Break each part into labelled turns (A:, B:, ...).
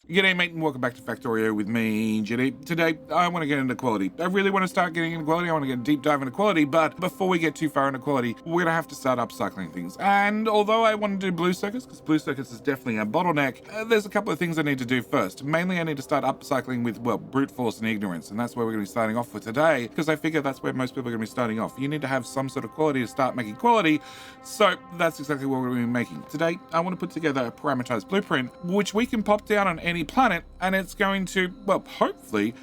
A: G'day mate and welcome back to Factorio with me, JD. Today, I want to get into quality. I really want to start getting into quality. I want to get a deep dive into quality, but before we get too far into quality, we're going to have to start upcycling things. And although I want to do blue circuits, because blue circuits is definitely a bottleneck, there's a couple of things I need to do first. Mainly, I need to start upcycling with, well, brute force and ignorance, and that's where we're going to be starting off for today, because I figure that's where most people are going to be starting off. You need to have some sort of quality to start making quality, so that's exactly what we're going to be making. Today, I want to put together a parametrized blueprint, which we can pop down on any planet, and it's going to, well, hopefully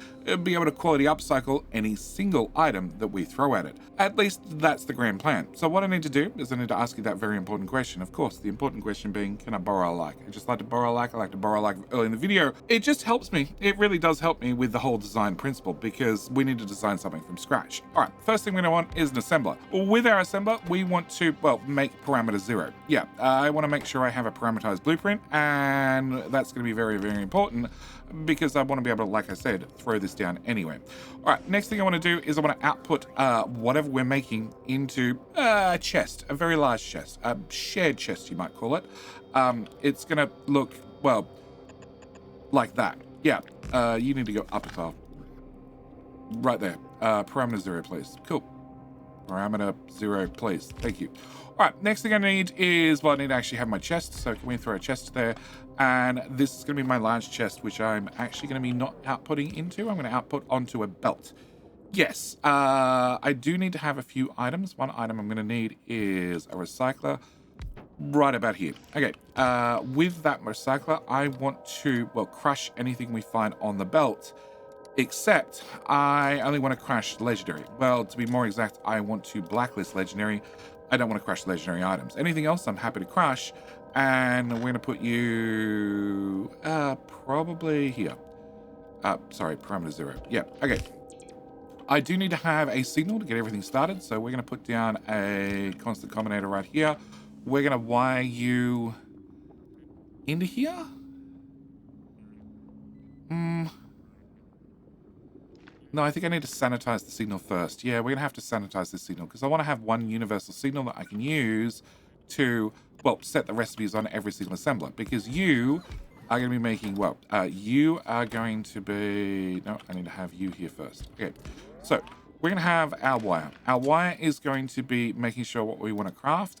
A: be able to quality upcycle any single item that we throw at it. At least that's the grand plan. So what I need to do is I need to ask you that very important question. Of course, the important question being, can I borrow a like? I just like to borrow a like. I like to borrow a like early in the video. It just helps me. It really does help me with the whole design principle because we need to design something from scratch. All right, first thing we're gonna want is an assembler. With our assembler, we want to, well, make parameter 0. Yeah, I wanna make sure I have a parameterized blueprint, and that's gonna be very, very important because I want to be able to, like I said, throw this down anyway. All right, next thing I want to do is I want to output whatever we're making into a chest, a very large chest, a shared chest, you might call it. It's going to look, well, like that. Yeah, you need to go up a tile. Right there. Parameter 0, please. Cool. Parameter 0, please. Thank you. All right, next thing I need is, well, I need to actually have my chest. So can we throw a chest there? And this is going to be my large chest, which I'm actually going to be not outputting into. I'm going to output onto a belt. Yes, I do need to have a few items. One item I'm going to need is a recycler right about here. Okay, with that recycler, I want to, well, crush anything we find on the belt, except I only want to crush legendary. Well, to be more exact, I want to blacklist legendary. I don't want to crush legendary items. Anything else, I'm happy to crush. And we're going to put you probably here. Sorry, parameter 0. Yeah, okay. I do need to have a signal to get everything started. So we're going to put down a constant combinator right here. We're going to wire you into here. No, I think I need to sanitize the signal first. Yeah, we're going to have to sanitize this signal because I want to have one universal signal that I can use to, well, set the recipes on every single assembler, because you are going to be making, well, you are going to be, no, I need to have you here first. Okay, so we're going to have our wire. Our wire is going to be making sure what we want to craft.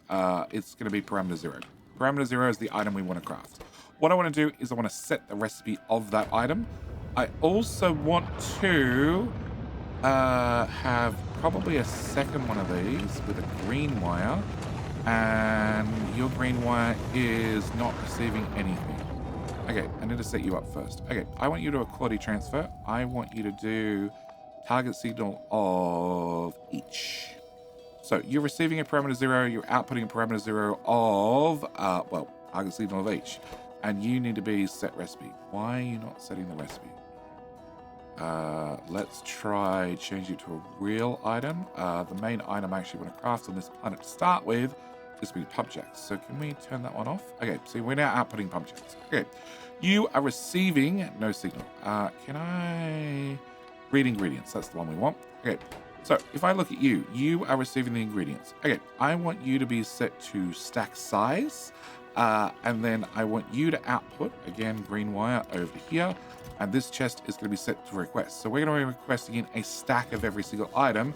A: It's going to be parameter 0. Parameter 0 is the item we want to craft. What I want to do is I want to set the recipe of that item. I also want to have probably a second one of these with a green wire, and your green wire is not receiving anything. Okay, I need to set you up first. Okay, I want you to do a quality transfer. I want you to do target signal of each. So you're receiving a parameter 0, you're outputting a parameter 0 of, well, target signal of each. And you need to be set recipe. Why are you not setting the recipe? Let's try change it to a real item. The main item I actually want to craft on this planet to start with is be pump jacks. So can we turn that one off? Okay, so we're now outputting pump jacks. Okay, you are receiving no signal. Can I read ingredients? That's the one we want. Okay, so if I look at you, you are receiving the ingredients. Okay, I want you to be set to stack size. And then I want you to output, again, green wire over here. And this chest is going to be set to request. So we're going to be requesting in a stack of every single item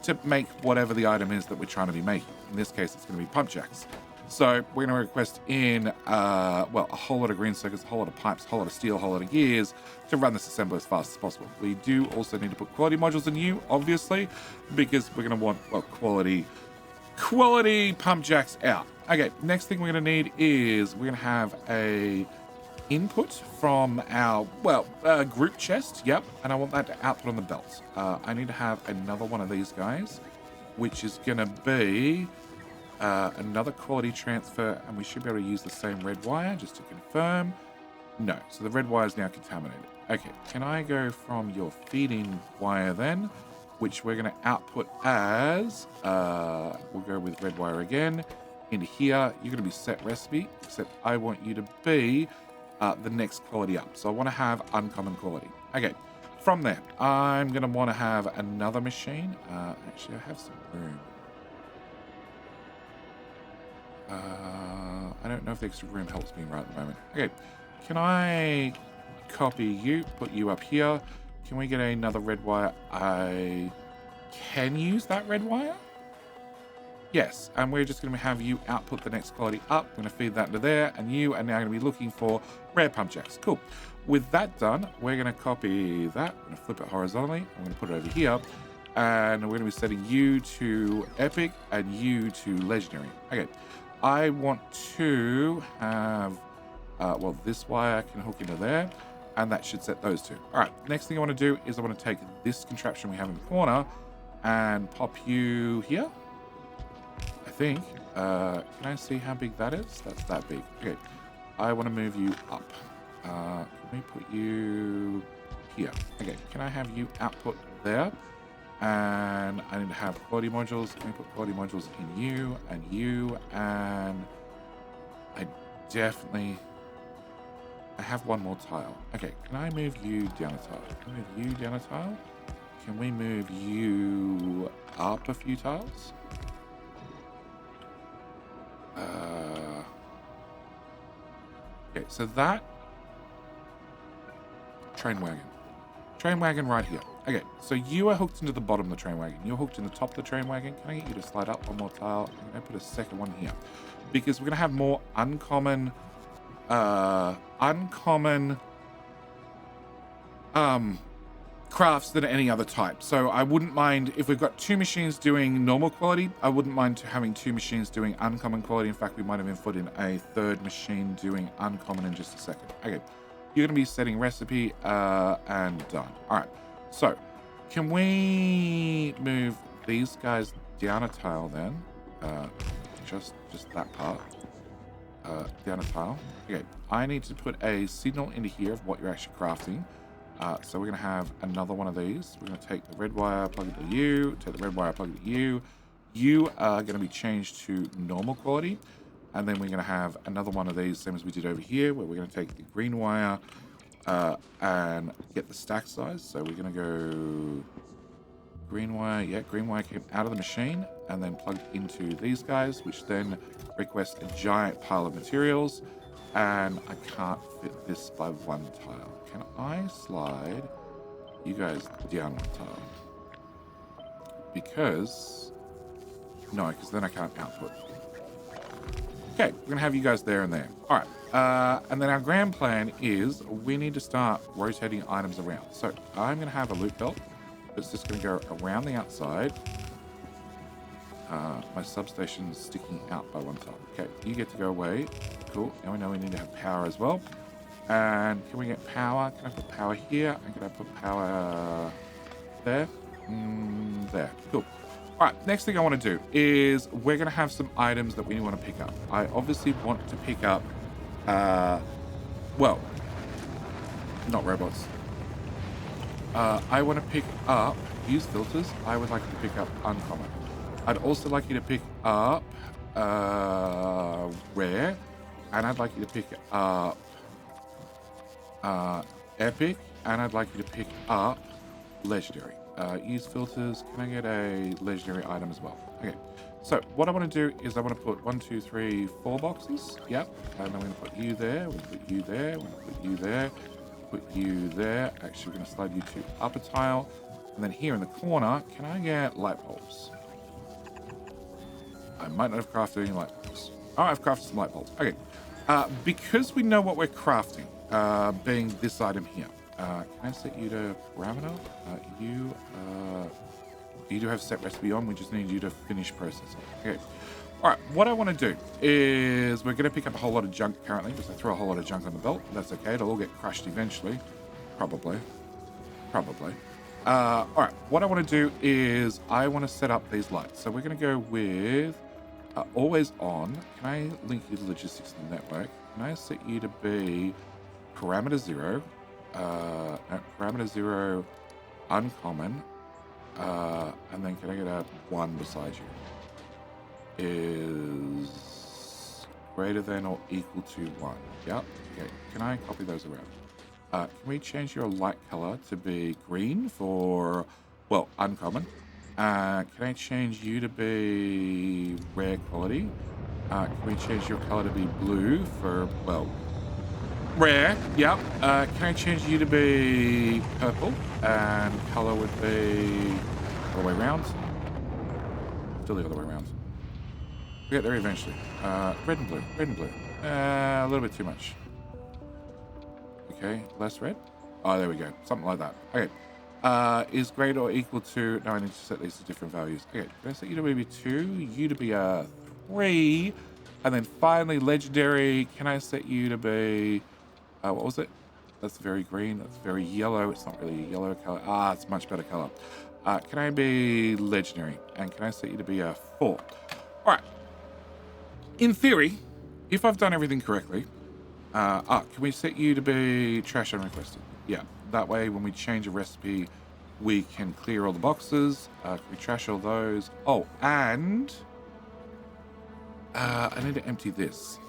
A: to make whatever the item is that we're trying to be making. In this case, it's going to be pump jacks. So we're going to request in, well, a whole lot of green circuits, a whole lot of pipes, a whole lot of steel, a whole lot of gears to run this assembly as fast as possible. We do also need to put quality modules in you, obviously, because we're going to want, well, quality pump jacks out. Okay, next thing we're going to need is we're going to have a input from our, well, group chest. Yep, and I want that to output on the belt. I need to have another one of these guys, which is going to be another quality transfer, and we should be able to use the same red wire just to confirm. No, so the red wire is now contaminated. Okay, can I go from your feeding wire then, which we're going to output as, we'll go with red wire again, into here. You're going to be set recipe, except I want you to be the next quality up. So I want to have uncommon quality. Okay, from there, I'm going to want to have another machine. Actually, I have some room. I don't know if the extra room helps me right at the moment. Okay, can I copy you, put you up here. Can we get another red wire? I can use that red wire. Yes, and we're just going to have you output the next quality up. I'm going to feed that into there, and you are now going to be looking for rare pump jacks. Cool. With that done, we're going to copy that. I'm going to flip it horizontally. I'm going to put it over here, and we're going to be setting you to epic and you to legendary. Okay, I want to have, well, this wire can hook into there, and that should set those two. All right, next thing I want to do is I want to take this contraption we have in the corner and pop you here. I think. Can I see how big that is? That's that big. Okay. I want to move you up. Can we put you here? Okay. Can I have you output there? And I need to have quality modules. Can we put quality modules in you and you? And I definitely... I have one more tile. Okay. Can I move you down a tile? Can I move you down a tile? Can we move you up a few tiles? Okay, so that train wagon right here. Okay, so you are hooked into the bottom of the train wagon. You're hooked in the top of the train wagon. Can I get you to slide up one more tile? I'm going to put a second one here because we're going to have more uncommon crafts than any other type. So I wouldn't mind if we've got two machines doing normal quality. I wouldn't mind having two machines doing uncommon quality. In fact, we might even put in a third machine doing uncommon in just a second. Okay, you're going to be setting recipe and done. All right, so can we move these guys down a tile then? Just that part down a tile. Okay, I need to put a signal into here of what you're actually crafting. So we're going to have another one of these. We're going to take the red wire, plug it to you, take the red wire, plug it to you. You are going to be changed to normal quality. And then we're going to have another one of these, same as we did over here, where we're going to take the green wire and get the stack size. So we're going to go green wire. Yeah, green wire came out of the machine and then plugged into these guys, which then request a giant pile of materials. And I can't fit this by one tile. Can I slide you guys down one tile? Because... no, because then I can't output. Okay, we're going to have you guys there and there. All right, and then our grand plan is we need to start rotating items around. So I'm going to have a loop belt that's just going to go around the outside. My substation's sticking out by one tile. Okay, you get to go away. Cool. Now we know we need to have power as well. And can we get power? Can I put power here? And can I put power there? There. Cool. All right, next thing I want to do is we're going to have some items that we want to pick up. I obviously want to pick up, well, not robots. I want to pick up, use filters. I would like to pick up uncommon. I'd also like you to pick up rare, and I'd like you to pick up epic, and I'd like you to pick up legendary. Use filters. Can I get a legendary item as well? Okay. So what I want to do is I want to put 1, 2, 3, 4 boxes. Yep. And then we're going to put you there. We're going to put you there. We're going to put you there. Put you there. Actually, we're going to slide you to upper tile. And then here in the corner, can I get light bulbs? I might not have crafted any light bulbs. Oh, I've crafted some light bulbs. Okay. Because we know what we're crafting, being this item here. Can I set you to parameter? You do have set recipe on. We just need you to finish processing. Okay. All right. What I want to do is we're going to pick up a whole lot of junk currently because I throw a whole lot of junk on the belt. That's okay. It'll all get crushed eventually. Probably. All right. What I want to do is I want to set up these lights. So we're going to go with always on. Can I link you to logistics in the network? Can I set you to be parameter 0? No, parameter 0 uncommon, and then can I get a 1 beside you? Is greater than or equal to 1. Yep. Okay. Can I copy those around? Can we change your light color to be green for, well, uncommon? Can I change you to be rare quality? Can we change your color to be blue for, well, Rare, yep. Can I change you to be purple? And color would be all the way around. Still the other way around. We'll get there eventually. Red and blue, red and blue. A little bit too much. Okay, less red. Oh, there we go. Something like that. Okay. Is greater or equal to... No, I need to set these to different values. Okay, can I set you to be 2? You to be a 3. And then finally, legendary. Can I set you to be... what was it? That's very green. That's very yellow. It's not really a yellow color. It's a much better color. Can I be legendary? And can I set you to be a 4? All right. In theory, if I've done everything correctly... can we set you to be trash unrequested? Yeah. That way, when we change a recipe, we can clear all the boxes. Can we trash all those? Oh, and... I need to empty this.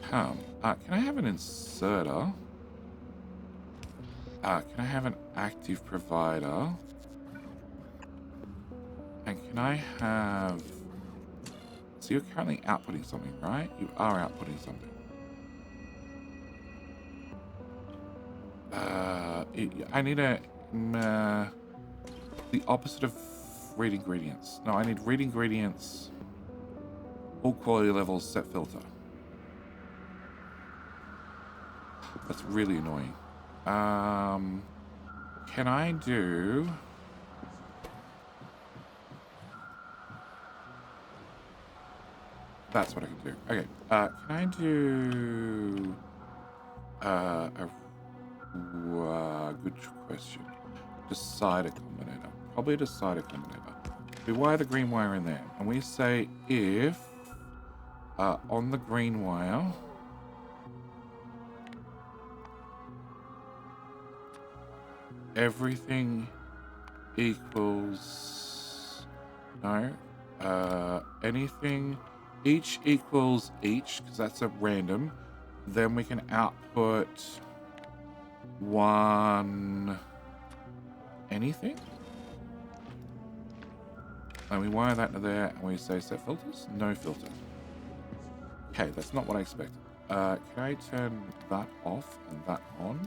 A: Can I have an inserter? Can I have an active provider? And can I have... So you're currently outputting something, right? You are outputting something. I need a... the opposite of read ingredients. No, I need read ingredients. All quality levels, set filter. That's really annoying. Can I do... That's what I can do. Okay. Can I do... good question. Decider combinator. Probably a decider combinator. We wire the green wire in there. And we say if... on the green wire... everything equals... No. Anything... Each equals each, because that's a random. Then we can output 1 anything. And we wire that to there, and we say set filters, no filter. Okay, that's not what I expected. Can I turn that off and that on?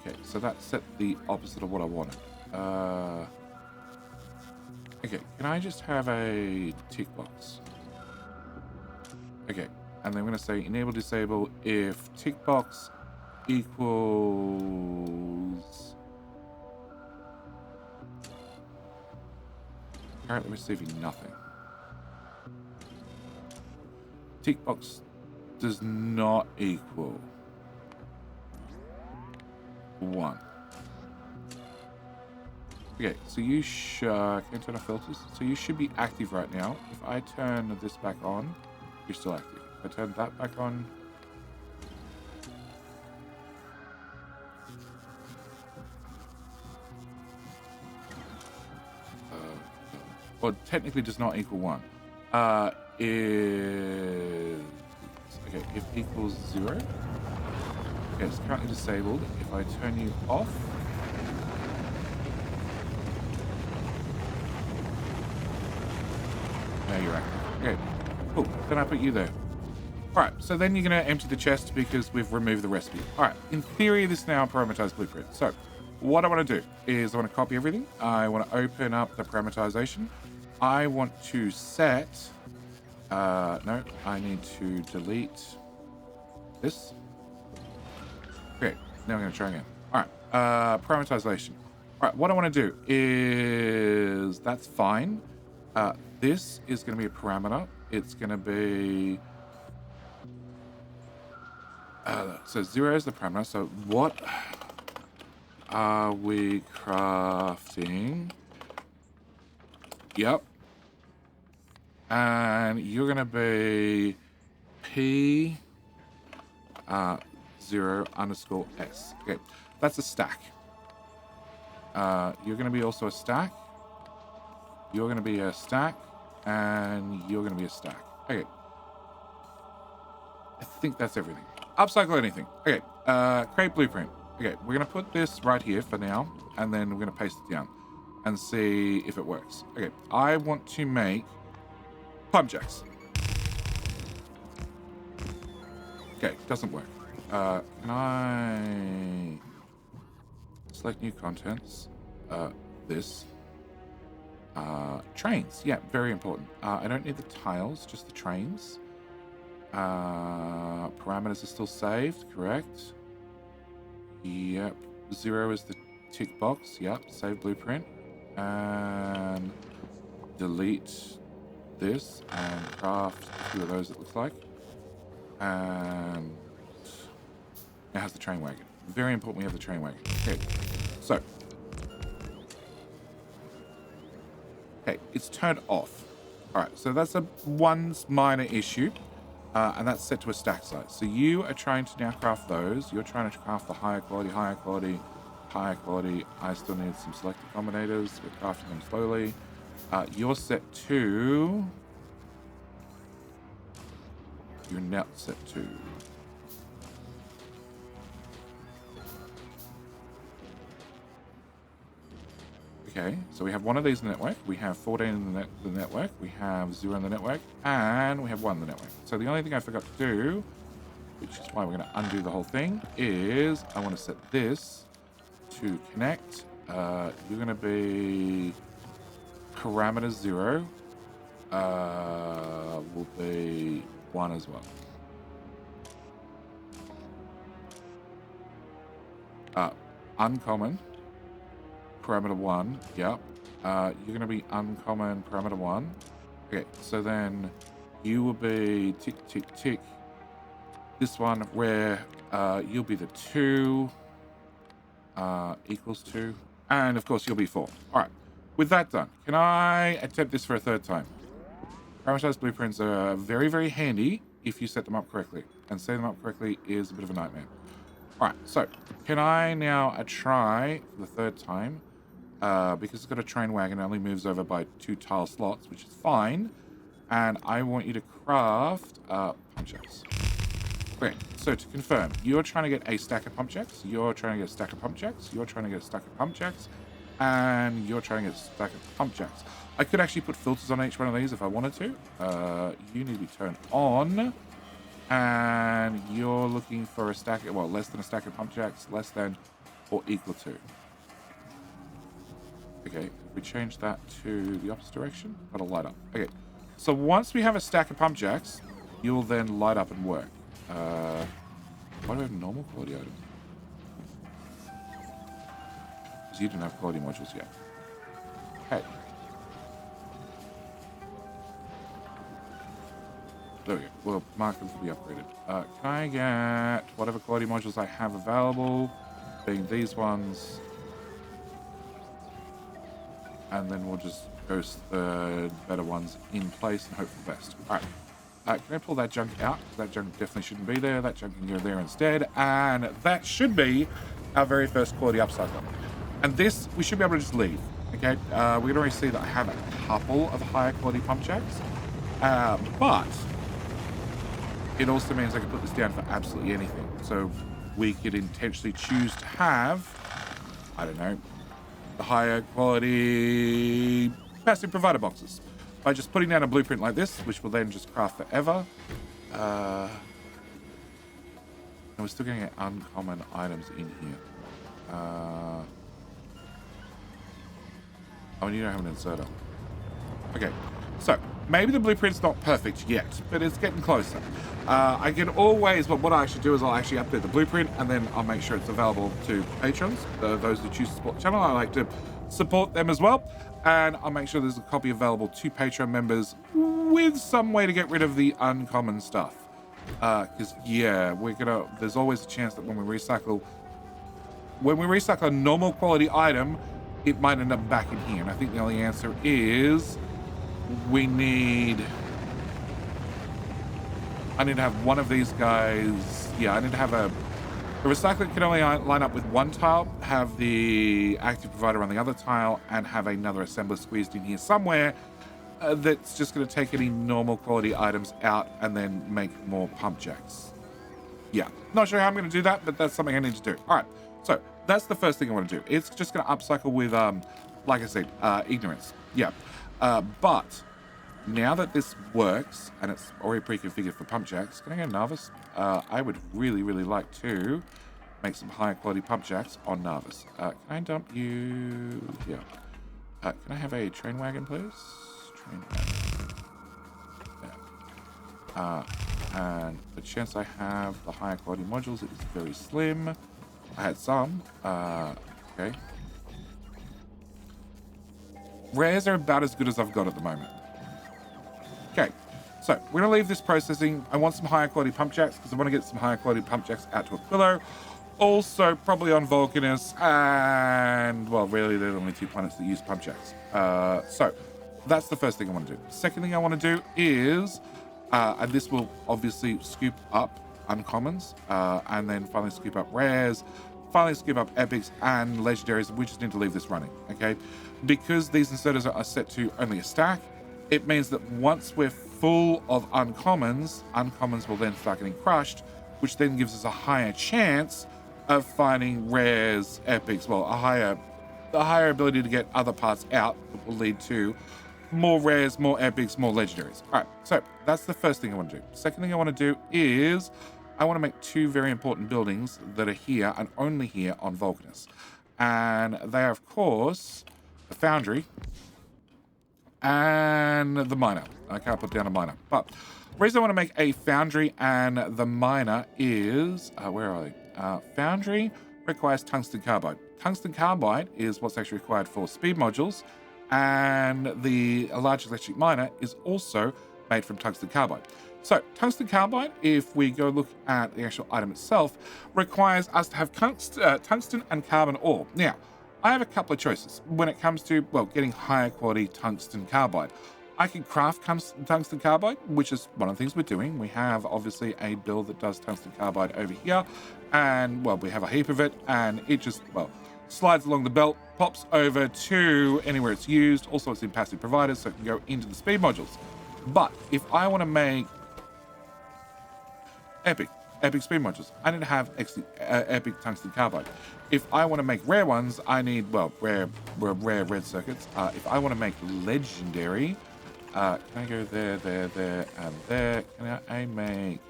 A: Okay, so that set the opposite of what I wanted. Okay, can I just have a tick box? Okay, and then I'm going to say enable disable if tick box equals currently receiving nothing. Tick box does not equal 1. Okay, so you can I turn off filters? So you should be active right now. If I turn this back on, you're still active. If I turn that back on, well, technically does not equal 1. Is okay if equals 0. Okay, it's currently disabled. If I turn you off, now you're active. Okay. Cool. Then I put you there. Alright, so then you're going to empty the chest because we've removed the recipe. Alright, in theory, this is now a parameterized blueprint. So, what I want to do is I want to copy everything. I want to open up the parameterization. I want to set... no, I need to delete this. Okay, now I'm going to try again. Alright, parameterization. Alright, what I want to do is... That's fine. This is going to be a parameter. It's going to be... so 0 is the parameter. So what are we crafting? Yep. And you're going to be P 0 underscore S. Okay, that's a stack. You're going to be also a stack. You're going to be a stack. And you're going to be a stack. Okay. I think that's everything. Upcycle anything. Okay. Create blueprint. Okay. We're going to put this right here for now. And then we're going to paste it down. And see if it works. Okay. I want to make Pump jacks. Okay, doesn't work. Can I select new contents? This. Trains. Yeah, very important. I don't need the tiles, just the trains. Parameters are still saved, correct? Yep. 0 is the tick box. Yep. Save blueprint. And delete this and craft a few of those, it looks like. And it has the train wagon. Very important we have the train wagon. Okay. So. Okay, it's turned off. All right, so that's one minor issue. And that's set to a stack size. So you are trying to now craft those. You're trying to craft the higher quality, higher quality, higher quality. I still need some selector combinators. We're crafting them slowly. You're set to... You're now set to... Okay, so we have one of these in the network, we have 14 in the network, we have 0 in the network, and we have 1 in the network. So the only thing I forgot to do, which is why we're going to undo the whole thing, is I want to set this to connect. You're going to be parameter 0, will be 1 as well. Uncommon. Parameter 1, yep. You're going to be uncommon parameter 1. Okay, so then you will be tick, tick, tick. This one where you'll be the 2, equals 2. And of course you'll be 4. All right, with that done, can I attempt this for a third time? Parametrized blueprints are very, very handy if you set them up correctly. And setting them up correctly is a bit of a nightmare. All right, so can I now try for the third time? Because it's got a train wagon, it only moves over by 2 tile slots, which is fine. And I want you to craft pump jacks. Okay, so to confirm, you're trying to get a stack of pump jacks, you're trying to get a stack of pump jacks, you're trying to get a stack of pump jacks, and you're trying to get a stack of pump jacks. I could actually put filters on each one of these if I wanted to. You need to be turned on. And you're looking for a stack, well, less than a stack of pump jacks, less than or equal to. Okay, if we change that to the opposite direction, that'll light up. Okay, so once we have a stack of pump jacks, you'll then light up and work. Why do we have normal quality items? Because you didn't have quality modules yet. Okay. There we go. We'll mark them to be upgraded. Can I get whatever quality modules I have available, being these ones, and then we'll just ghost the better ones in place and hope for the best. All right. Can I pull that junk out? That junk definitely shouldn't be there. That junk can go there instead. And that should be our very first quality upcycler. And this, we should be able to just leave. Okay. We can already see that I have a couple of higher quality pump jacks. But it also means I can put this down for absolutely anything. So we could intentionally choose to have, I don't know, the higher quality passive provider boxes by just putting down a blueprint like this, which will then just craft forever. And we're still going to get uncommon items in here. Oh, and you don't have an inserter. Okay, so maybe the blueprint's not perfect yet, but it's getting closer. I can always, but what I actually do is I'll actually update the blueprint and then I'll make sure it's available to patrons, those who choose to support the channel. I like to support them as well. And I'll make sure there's a copy available to Patreon members with some way to get rid of the uncommon stuff. Because, yeah, there's always a chance that when we recycle a normal quality item, it might end up back in here. And I think the only answer is I need to have one of these guys. Yeah, I need to have the recycler can only line up with one tile, have the active provider on the other tile, and have another assembler squeezed in here somewhere that's just going to take any normal quality items out and then make more pump jacks. Yeah, not sure how I'm going to do that, but that's something I need to do. All right, so that's the first thing I want to do. It's just going to upcycle with, like I said, ignorance. Yeah, but now that this works and it's already pre-configured for pump jacks, can I go Narvis? I would really, really like to make some higher quality pump jacks on Narvis. Can I dump you? Yeah. Can I have a train wagon, please? Train wagon. Yeah. And the chance I have the higher quality modules is very slim. I had some. Okay. Rares are about as good as I've got at the moment. Okay, so we're going to leave this processing. I want some higher quality pump jacks because I want to get some higher quality pump jacks out to Aquilo. Also, probably on Vulcanus, and, well, really, there are only 2 planets that use pump jacks. So, that's the first thing I want to do. Second thing I want to do is, and this will obviously scoop up uncommons, and then finally scoop up rares, finally scoop up epics and legendaries. We just need to leave this running, okay? Because these inserters are set to only a stack, it means that once we're full of uncommons, uncommons will then start getting crushed, which then gives us a higher chance of finding rares, epics, well, a higher ability to get other parts out that will lead to more rares, more epics, more legendaries. All right, so that's the first thing I want to do. Second thing I want to do is I want to make 2 very important buildings that are here and only here on Vulcanus. And they are, of course, the Foundry and the miner. I can't put down a miner, but the reason I want to make a Foundry and the miner is, where are they? Foundry requires tungsten carbide. Tungsten carbide is what's actually required for speed modules, and the large electric miner is also made from tungsten carbide. So tungsten carbide, if we go look at the actual item itself, requires us to have tungsten and carbon ore. Now, I have a couple of choices when it comes to, well, getting higher quality tungsten carbide. I can craft tungsten carbide, which is one of the things we're doing. We have obviously a build that does tungsten carbide over here, and, well, we have a heap of it, and it just, well, slides along the belt, pops over to anywhere it's used. Also, it's in passive providers, so it can go into the speed modules. But if I want to make epic speed modules, I need to have epic tungsten carbide. If I want to make rare ones, I need, well, rare red circuits. If I want to make legendary, can I go there, and there? Can I make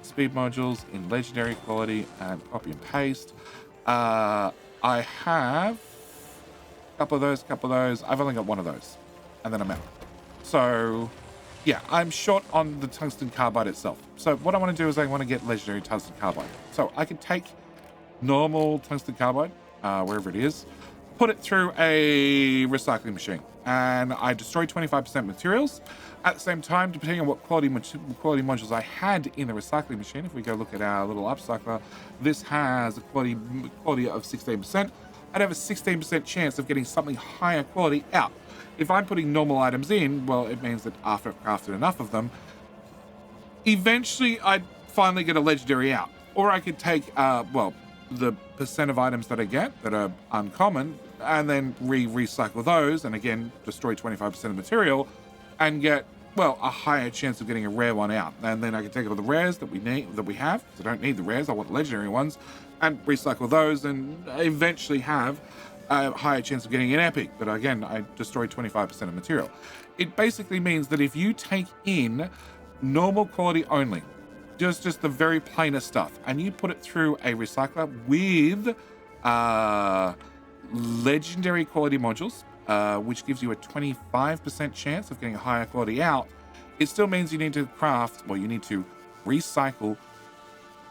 A: speed modules in legendary quality and copy and paste? I have a couple of those. I've only got one of those, and then I'm out. So, yeah, I'm short on the tungsten carbide itself. So what I want to do is I want to get legendary tungsten carbide. So I can take normal tungsten carbide, wherever it is, put it through a recycling machine, and I destroy 25% materials. At the same time, depending on what quality modules I had in the recycling machine, if we go look at our little upcycler, this has a quality of 16%. I'd have a 16% chance of getting something higher quality out. If I'm putting normal items in, well, it means that after I've crafted enough of them, eventually I'd finally get a legendary out. Or I could take, well, the percent of items that I get that are uncommon and then recycle those, and again, destroy 25% of material and get, well, a higher chance of getting a rare one out. And then I can take all the rares that we have, because I don't need the rares, I want legendary ones, and recycle those and eventually have a higher chance of getting an epic, but again, I destroy 25% of material. It basically means that if you take in normal quality only, just the very plainest stuff, and you put it through a recycler with legendary quality modules, which gives you a 25% chance of getting a higher quality out, it still means you need to you need to recycle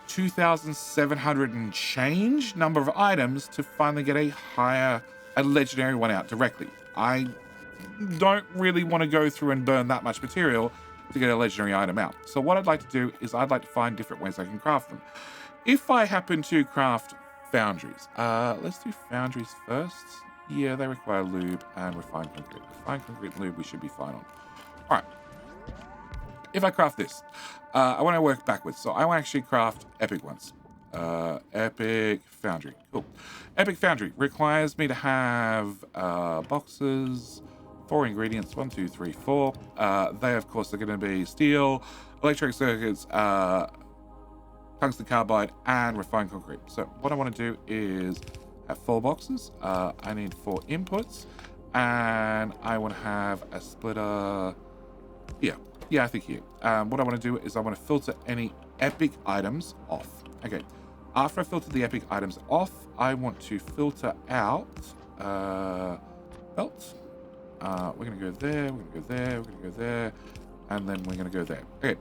A: 2,700 and change number of items to finally get a legendary one out directly. I don't really want to go through and burn that much material to get a legendary item out. So what I'd like to do is I'd like to find different ways I can craft them. If I happen to craft foundries, let's do foundries first. Yeah, they require lube and refined concrete. Refined concrete and lube we should be fine on. All right. If I craft this, I want to work backwards. So I want to actually craft epic ones. Epic Foundry. Cool. Epic Foundry requires me to have boxes, 4 ingredients, 1, 2, 3, 4. They, of course, are going to be steel, electric circuits, tungsten carbide, and refined concrete. So what I want to do is have 4 boxes. I need 4 inputs, and I want to have a splitter Here. Yeah, I think here. What I want to do is I want to filter any epic items off. Okay. After I filter the epic items off, I want to filter out belts. We're going to go there, we're going to go there, we're going to go there, and then we're going to go there. Okay.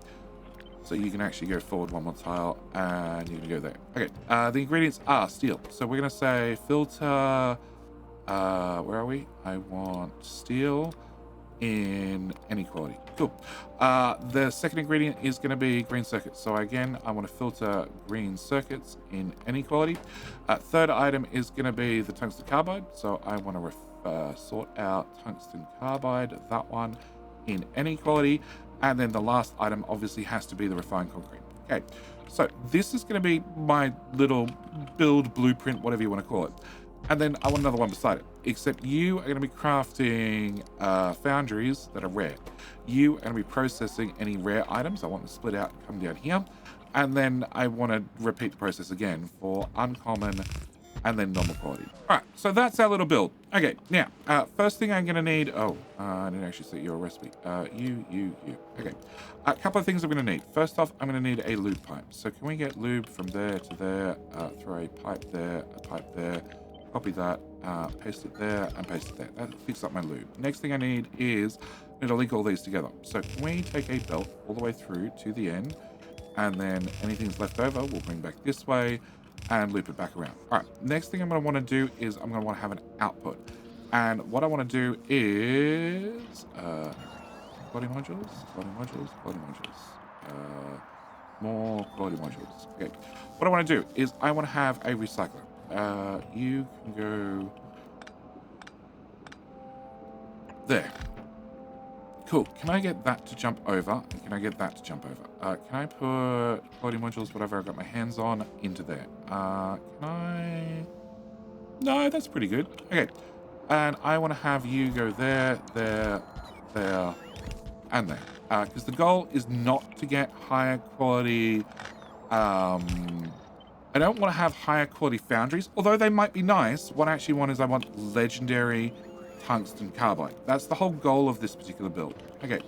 A: So you can actually go forward one more tile, and you're going to go there. Okay. The ingredients are steel. So we're going to say filter, where are we? I want steel in any quality. Cool. The second ingredient is going to be green circuits. So again, I want to filter green circuits in any quality. Third item is going to be the tungsten carbide. So I want to sort out tungsten carbide, that one, in any quality. And then the last item obviously has to be the refined concrete. Okay, so this is going to be my little build blueprint, whatever you want to call it. And then I want another one beside it, except you are going to be crafting foundries that are rare. You are going to be processing any rare items. I want them to split out and come down here. And then I want to repeat the process again for uncommon and then normal quality. All right, so that's our little build. Okay, now, first thing I'm going to need... Oh, I didn't actually set your recipe. You. Okay, a couple of things I'm going to need. First off, I'm going to need a lube pipe. So can we get lube from there to there, throw a pipe there, copy that, paste it there, and paste it there. That picks up my lube. Next thing I need is I need to link all these together. So can we take a belt all the way through to the end, and then anything's left over, we'll bring back this way, and loop it back around. All right, next thing I'm going to want to do is I'm going to want to have an output. And what I want to do is quality modules, more quality modules. Okay, what I want to do is I want to have a recycler. You can go there. Cool. Can I get that to jump over? And can I get that to jump over? Can I put quality modules, whatever I've got my hands on, into there? Can I... No, that's pretty good. Okay. And I want to have you go there, there, there, and there. Because the goal is not to get higher quality... I don't want to have higher quality foundries, although they might be nice. What I actually want is I want legendary tungsten carbide. That's the whole goal of this particular build. Okay,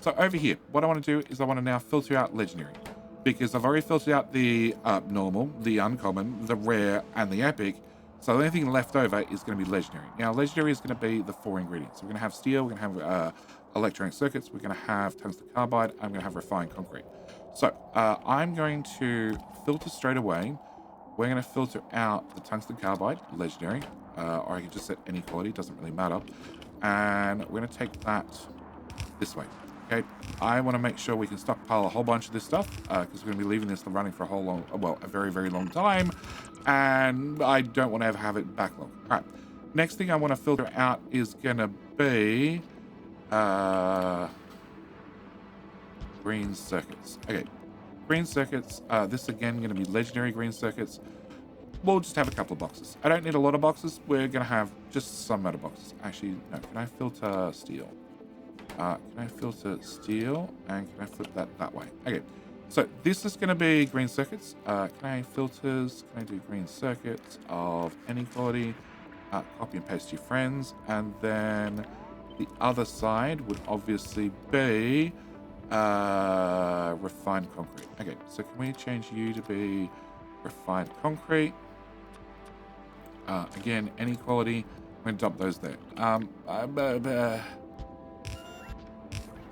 A: so over here, what I want to do is I want to now filter out legendary, because I've already filtered out the normal, the uncommon, the rare, and the epic. So the only thing left over is going to be legendary. Now, legendary is going to be the 4 ingredients. So we're going to have steel, we're going to have electronic circuits, we're going to have tungsten carbide, I'm going to have refined concrete. So I'm going to filter straight away. We're going to filter out the tungsten carbide, legendary, or I can just set any quality, doesn't really matter. And we're going to take that this way. Okay, I want to make sure we can stockpile a whole bunch of this stuff because we're going to be leaving this running for a very, very long time. And I don't want to ever have it backlog. All right, next thing I want to filter out is going to be green circuits. Okay. Green circuits, this again going to be legendary green circuits. We'll just have a couple of boxes. I don't need a lot of boxes. We're going to have just some amount of boxes. Actually, no. Can I filter steel? Can I filter steel? And can I flip that way? Okay. So this is going to be green circuits. Can I filters? Can I do green circuits of any quality? Copy and paste to your friends. And then the other side would obviously be... refined concrete. Okay, so can we change you to be refined concrete? Again, any quality. I'm going to dump those there.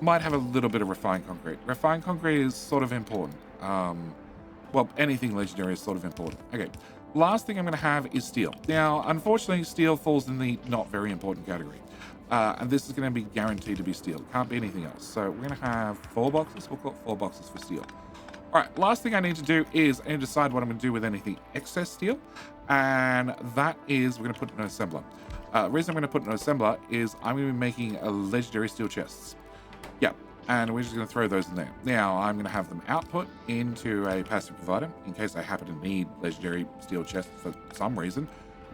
A: Might have a little bit of refined concrete. Refined concrete is sort of important. Well, anything legendary is sort of important. Okay, last thing I'm going to have is steel. Now, unfortunately, steel falls in the not very important category. And this is going to be guaranteed to be steel. Can't be anything else. So we're going to have 4 boxes. We'll call it 4 boxes for steel. All right, last thing I need to do is I need to decide what I'm going to do with anything excess steel. And that is we're going to put it in an assembler. The reason I'm going to put it in an assembler is I'm going to be making a legendary steel chests. Yeah, and we're just going to throw those in there. Now, I'm going to have them output into a passive provider in case I happen to need legendary steel chests for some reason.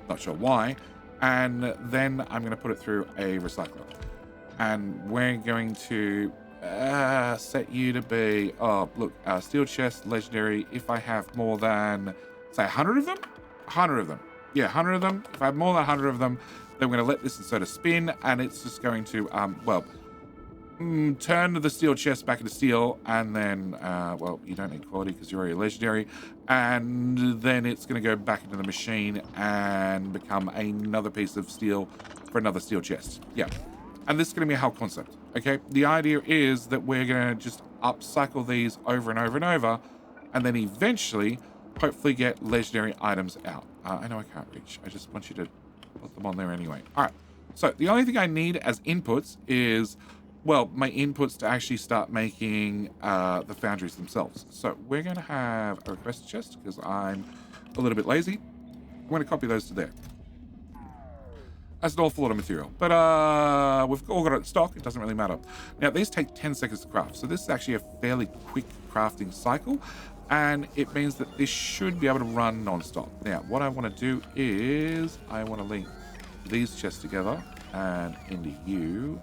A: Not sure why. And then I'm going to put it through a recycler. And we're going to set you to be, steel chest, legendary. If I have more than, say, 100 of them? 100 of them. Yeah, 100 of them. If I have more than 100 of them, then we're going to let this insert a spin, and it's just going to, turn the steel chest back into steel, and then, well, you don't need quality because you're already legendary, and then it's going to go back into the machine and become another piece of steel for another steel chest. Yeah. And this is going to be a whole concept, okay? The idea is that we're going to just upcycle these over and over and over, and then eventually, hopefully get legendary items out. I know I can't reach. I just want you to put them on there anyway. All right. So the only thing I need as inputs is, well, my inputs to actually start making the foundries themselves. So we're going to have a request chest because I'm a little bit lazy. I'm going to copy those to there. That's an awful lot of material, but we've all got it in stock. It doesn't really matter. Now, these take 10 seconds to craft, so this is actually a fairly quick crafting cycle, and it means that this should be able to run non-stop. Now, what I want to do is I want to link these chests together and into you.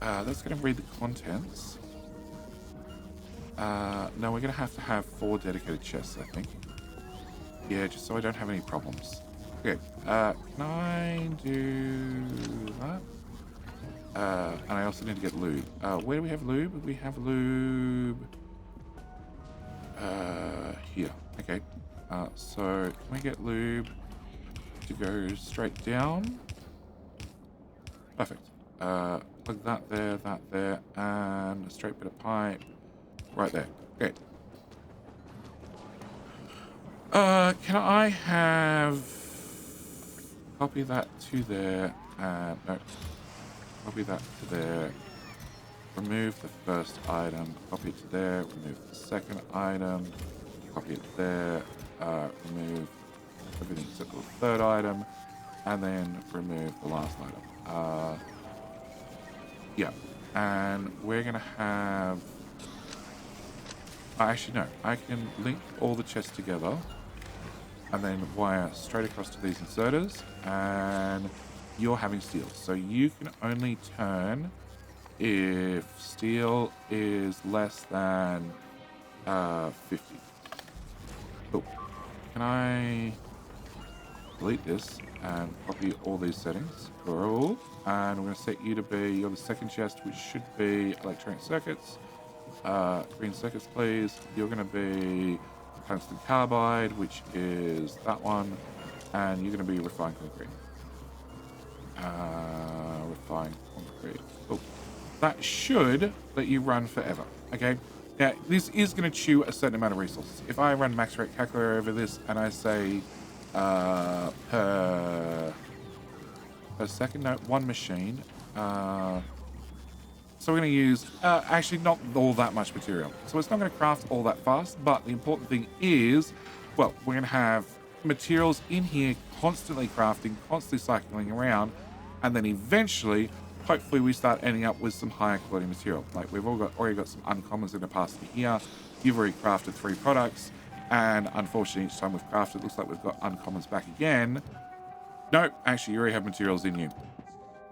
A: That's going to read the contents. No, we're going to have 4 dedicated chests, I think. Yeah, just so I don't have any problems. Okay, can I do that? And I also need to get lube. Where do we have lube? We have lube here. Okay. So can we get lube to go straight down? Perfect. Plug that there, and a straight bit of pipe right there. Okay. Can I have copy that to there, and no, copy that to there, remove the first item, copy it to there, remove the second item, copy it there, remove everything except for the third item, and then remove the last item. Yeah, and we're gonna have, actually no, I can link all the chests together and then wire straight across to these inserters, and you're having steel. So you can only turn if steel is less than 50. Cool. Can I delete this and copy all these settings? Cool. And we're going to set you to be, you're the second chest, which should be electronic circuits. Green circuits, please. You're going to be tungsten carbide, which is that one, and you're going to be refined concrete. Refined concrete. Oh, that should let you run forever. Okay. Now this is going to chew a certain amount of resources. If I run max rate calculator over this and I say per second, no, one machine. So we're going to use, actually not all that much material. So it's not going to craft all that fast, but the important thing is, well, we're going to have materials in here constantly crafting, constantly cycling around, and then eventually, hopefully we start ending up with some higher quality material. Like we've already got some uncommons in the past here. You've already crafted 3 products, and unfortunately each time we've crafted, it looks like we've got uncommons back again. No, actually you already have materials in you.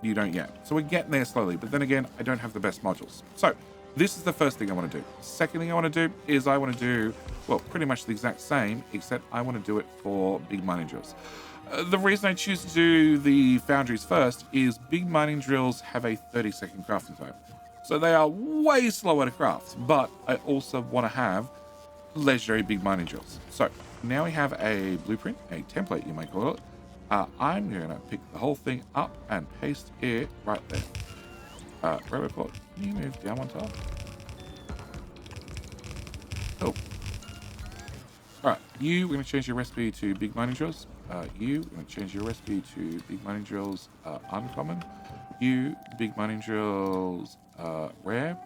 A: You don't yet. So we're getting there slowly, but then again, I don't have the best modules. So this is the first thing I want to do. Second thing I want to do is I want to do, well, pretty much the exact same, except I want to do it for big mining drills. The reason I choose to do the foundries first is big mining drills have a 30-second crafting time. So they are way slower to craft, but I also want to have legendary big mining drills. So now we have a blueprint, a template you might call it. I'm going to pick the whole thing up and paste it right there. Roboport, can you move down one tile? Cool. Alright, we're going to change your recipe to big mining drills. We're going to change your recipe to big mining drills uncommon. Big mining drills rare.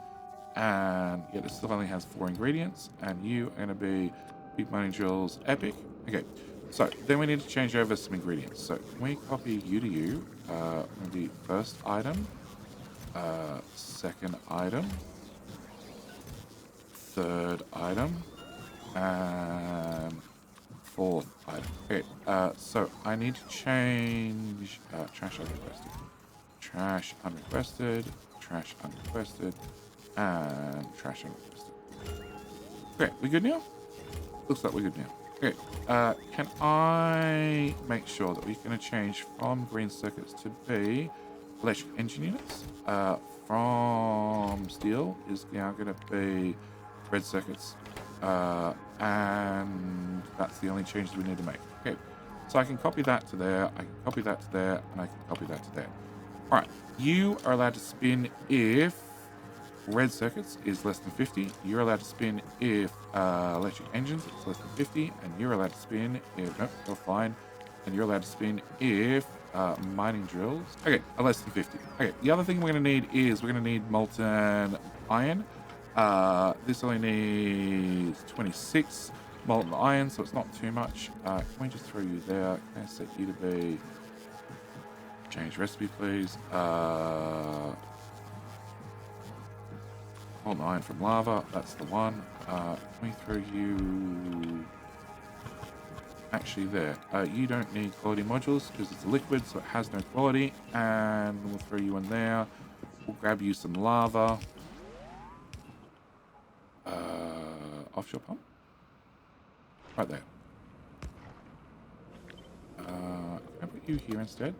A: And yeah, this still only has 4 ingredients. And you are going to be big mining drills epic. Okay. So then we need to change over some ingredients. So can we copy you to you? Maybe first item, second item, third item, and fourth item. Okay, so I need to change trash unrequested, trash unrequested, trash unrequested, and trash unrequested. Okay, we good now? Looks like we're good now. Okay, can I make sure that we're going to change from green circuits to be electric engine units from steel is now going to be red circuits. And that's the only changes we need to make. Okay, so I can copy that to there, I can copy that to there, and I can copy that to there. All right, you are allowed to spin if red circuits is less than 50. You're allowed to spin if electric engines is less than 50, and you're allowed to spin if, nope, you're fine, and you're allowed to spin if mining drills, okay, are less than 50. Okay, the other thing we're going to need is we're going to need molten iron. This only needs 26 molten iron, so it's not too much. Can we just throw you there? Can I set you to be... Change recipe, please. Molten iron from lava, that's the one. Can we throw you... Actually there. You don't need quality modules because it's a liquid, so it has no quality. And we'll throw you in there. We'll grab you some lava. Offshore pump? Right there. Can I put you here instead?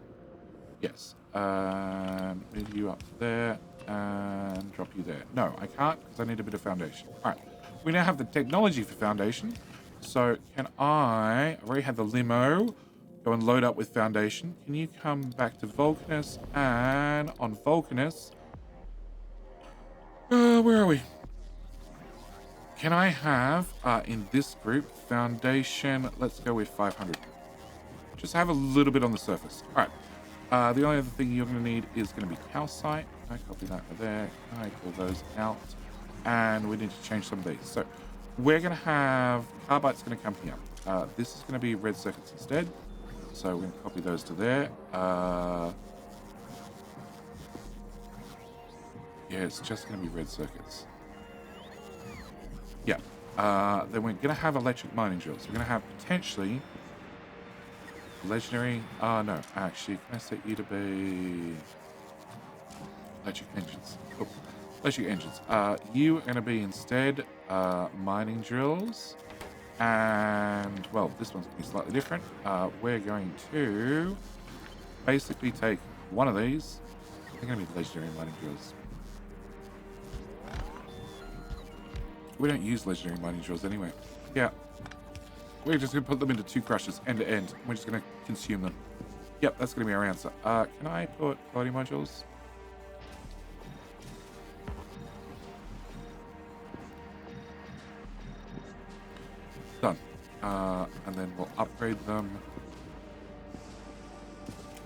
A: Yes. Move you up there and drop you there. No, I can't because I need a bit of foundation. Alright. We now have the technology for foundation. So can I've already had the limo go and load up with foundation. Can you come back to Vulcanus? And on Vulcanus, where are we? Can I have, in this group, foundation, let's go with 500. Just have a little bit on the surface. All right. The only other thing you're going to need is going to be calcite. Can I copy that over there? Can I pull those out? And we need to change some of these. So we're going to have, carbite's going to come here. This is going to be red circuits instead. So we're going to copy those to there. Yeah, it's just going to be red circuits. Yeah. Then we're going to have electric mining drills. We're going to have potentially legendary. No, actually, can I set you to be electric engines? Oh, electric engines. You are going to be instead mining drills. And, well, this one's going to be slightly different. We're going to basically take one of these. They're going to be legendary mining drills. We don't use legendary mining drills anyway. Yeah. We're just going to put them into two crushers, end to end. We're just going to consume them. Yep, that's going to be our answer. Can I put quality modules? Done. And then we'll upgrade them.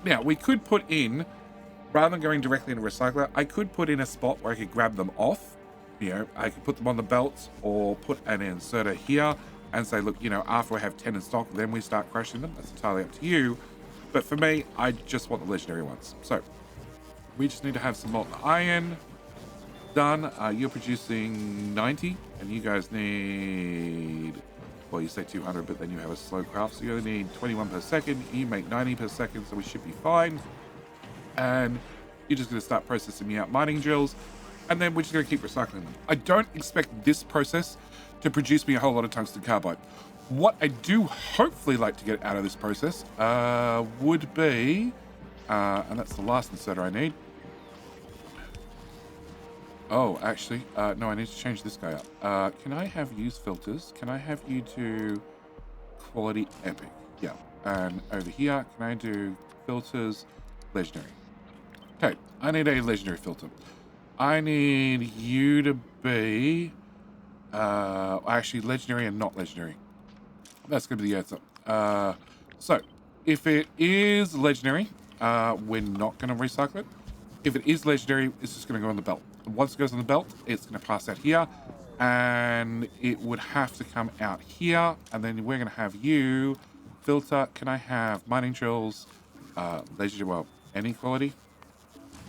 A: Now, we could put in, rather than going directly into recycler, I could put in a spot where I could grab them off. You know, I could put them on the belts or put an inserter here and say, look, you know, after we have 10 in stock, then we start crushing them. That's entirely up to you. But for me, I just want the legendary ones. So we just need to have some molten iron done. You're producing 90 and you guys need, well, you say 200, but then you have a slow craft. So you only need 21 per second. You make 90 per second, so we should be fine. And you're just going to start processing me out mining drills. And then we're just going to keep recycling them. I don't expect this process to produce me a whole lot of tungsten carbide. What I do hopefully like to get out of this process would be, and that's the last inserter I need. Oh, actually, no, I need to change this guy up. Can I have use filters? Can I have you do quality epic? Yeah. And over here, can I do filters legendary? Okay, I need a legendary filter. I need you to be, actually legendary and not legendary. That's going to be the answer. So, if it is legendary, we're not going to recycle it. If it is legendary, it's just going to go on the belt. Once it goes on the belt, it's going to pass out here, and it would have to come out here, and then we're going to have you filter. Can I have mining drills, legendary, well, any quality?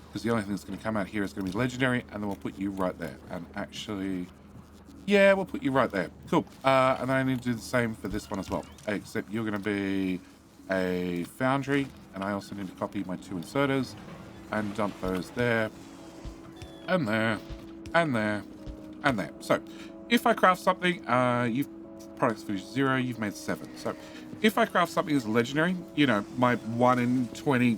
A: Because the only thing that's going to come out here is going to be legendary, and then we'll put you right there. And actually, yeah, we'll put you right there. Cool. And then I need to do the same for this one as well, except you're going to be a foundry, and I also need to copy my two inserters and dump those there, and there, and there, and there. So if I craft something, you've products finished 0, you've made 7. So if I craft something as legendary, you know, my 1 in 20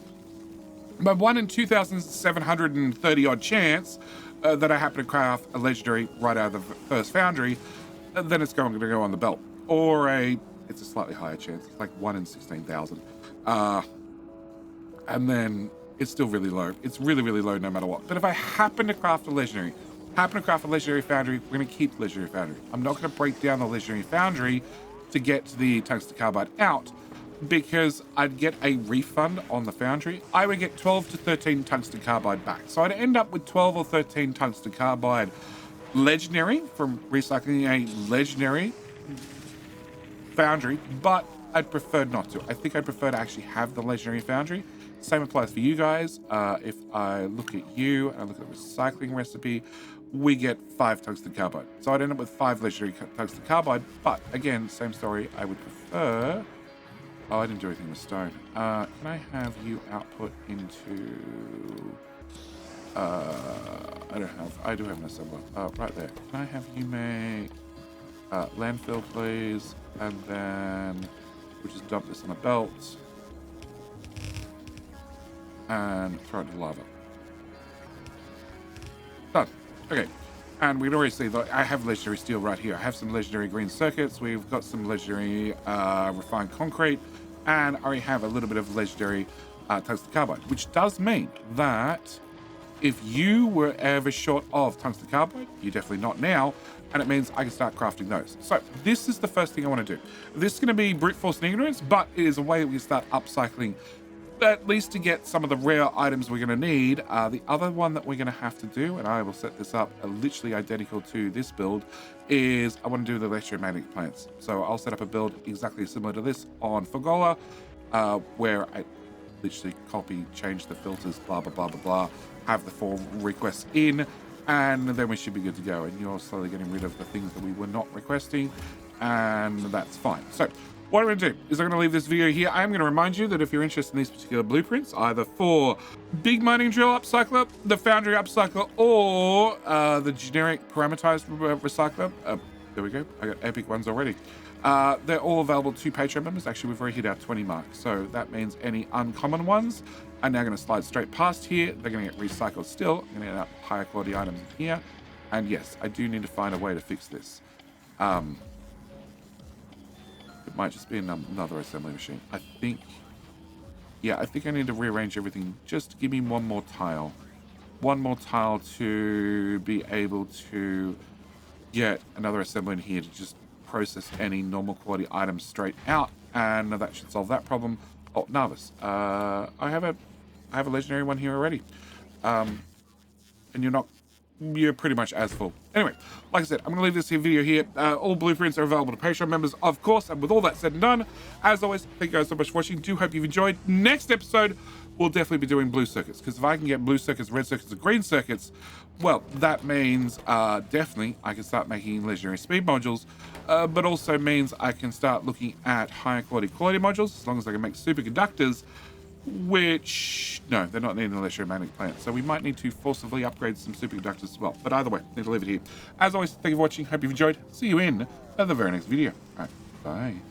A: But 1 in 2,730 odd chance that I happen to craft a legendary right out of the first Foundry, then it's going to go on the belt. Or it's a slightly higher chance. It's like 1 in 16,000. And then it's still really low. It's really, really low no matter what. But if I happen to craft a legendary, Foundry, we're going to keep the legendary Foundry. I'm not going to break down the legendary Foundry to get the tungsten carbide out, because I'd get a refund on the Foundry. I would get 12 to 13 tungsten carbide back. So I'd end up with 12 or 13 tungsten carbide legendary from recycling a legendary Foundry, but I'd prefer not to. I think I'd prefer to actually have the legendary Foundry. Same applies for you guys. If I look at you and I look at the recycling recipe, we get 5 tungsten carbide. So I'd end up with 5 legendary tungsten carbide, but again, same story. I would prefer... Oh, I didn't do anything with stone. Can I have you output into... I do have an assembler. Right there. Can I have you make landfill, please? And then we'll just dump this on a belt. And throw it into lava. Done. Okay. And we can already see that I have legendary steel right here. I have some legendary green circuits. We've got some legendary refined concrete. And I already have a little bit of legendary tungsten carbide, which does mean that if you were ever short of tungsten carbide, you're definitely not now. And it means I can start crafting those. So this is the first thing I want to do. This is going to be brute force and ignorance, but it is a way we can start upcycling, at least to get some of the rare items we're going to need. The other one that we're going to have to do, and I will set this up literally identical to this build, is I want to do the electromagnetic plants. So I'll set up a build exactly similar to this on Fagola, where I literally copy, change the filters, blah, blah, blah, blah, blah, have the 4 requests in, and then we should be good to go. And you're slowly getting rid of the things that we were not requesting, and that's fine. So what I'm going to do is I'm going to leave this video here. I am going to remind you that if you're interested in these particular blueprints, either for big mining drill upcycler, the Foundry upcycler, or the generic parametrized recycler, there we go. I got epic ones already. They're all available to Patreon members. Actually, we've already hit our 20 mark. So that means any uncommon ones are now going to slide straight past here. They're going to get recycled still. I'm going to get out higher quality items in here. And yes, I do need to find a way to fix this. It might just be another assembly machine. I think I need to rearrange everything just to give me one more tile. One more tile to be able to get another assembly in here to just process any normal quality items straight out, and that should solve that problem. Oh, Narvis. I have a legendary one here already. And you're pretty much as full. Anyway, like I said, I'm going to leave this video here. All blueprints are available to Patreon members, of course. And with all that said and done, as always, thank you guys so much for watching. Do hope you've enjoyed. Next episode, we'll definitely be doing blue circuits, because if I can get blue circuits, red circuits, and green circuits, well, that means definitely I can start making legendary speed modules, but also means I can start looking at higher quality modules, as long as I can make superconductors, which, no, they're not needing an electromagnetic plant. So we might need to forcibly upgrade some superconductors as well. But either way, need to leave it here. As always, thank you for watching. Hope you've enjoyed. See you in the very next video. All right, bye.